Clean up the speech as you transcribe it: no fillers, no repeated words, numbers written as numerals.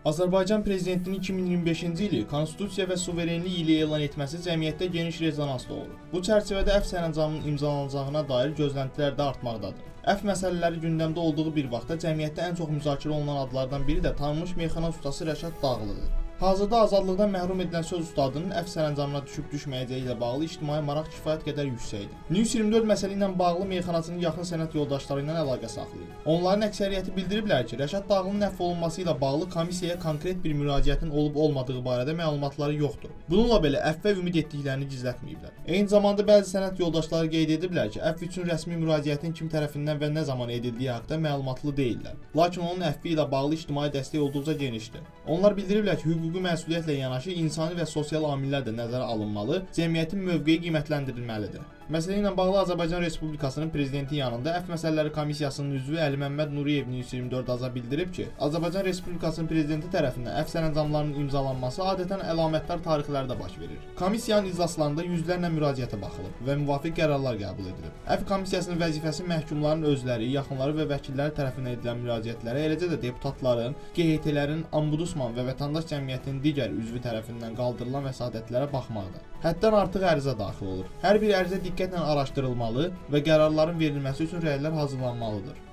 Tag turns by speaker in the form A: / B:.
A: Azərbaycan Prezidentinin 2025-ci ili Konstitusiya və Suverenlik ili elan etməsi cəmiyyətdə geniş rezonans doğurur. Bu çərçivədə əfv sərəncamının imzalanacağına dair gözləntilər də artmaqdadır. Əfv məsələləri gündəmdə olduğu bir vaxtda cəmiyyətdə ən çox müzakirə olunan adlardan biri də tanınmış meyxana ustası Rəşad Dağlıdır. Hazırda azadlıqdan məhrum edilən söz ustadının əfv sərəncamına düşüb-düşməyəcəyi ilə bağlı ictimai maraq kifayət qədər yüksəkdir. News 24 məsələ ilə bağlı meyxanaçının yaxın sənət yoldaşları ilə əlaqə saxlayıb. Onların əksəriyyəti bildiriblər ki, Rəşad Dağlının əfv olunması ilə bağlı komissiyaya konkret bir müraciətin olub-olmadığı barədə məlumatları yoxdur. Bununla belə əfvə ümid etdiklərini gizlətməyiblər. Eyni zamanda bəzi sənət yoldaşları qeyd ediblər ki, əfv üçün rəsmi müraciətin kim tərəfindən və nə zaman edildiyi haqqında məlumatlı deyillər. Lakin onun əfvi ilə bağlı ictimai dəstək olduqca genişdir. Onlar bildiriblər ki, hüquqi məsuliyyətlə yanaşı insani və sosial amillər də nəzərə alınmalı, cəmiyyətin mövqeyi qiymətləndirilməlidir. Məsələ ilə bağlı Azərbaycan Respublikasının prezidenti yanında Əfv Məsələləri Komissiyasının üzvü Əli Məmməd Nuriyev News 24 aza bildirib ki, Azərbaycan Respublikasının prezidenti tərəfindən əfv sərəncamlarının imzalanması adətən əlamətdar tarixlərdə baş verir. Komissiyanın iclaslarında yüzlərlə müraciətə baxılıb və müvafiq qərarlar qəbul edilib. Əfv komissiyasının vəzifəsi məhkumların özləri, yaxınları və vəkilləri tərəfindən edilən müraciətlərə, eləcə də deputatların, QHT-lərin, Ombudsman və vətəndaş cəmiyyətinin digər üzvü tərəfindən qaldırılan vəsadətlərə baxmaqdır. Həddən artıq ərizə daxil olur. Hər bir ərizə diqqətlə araşdırılmalı və qərarların verilməsi üçün rəylər hazırlanmalıdır.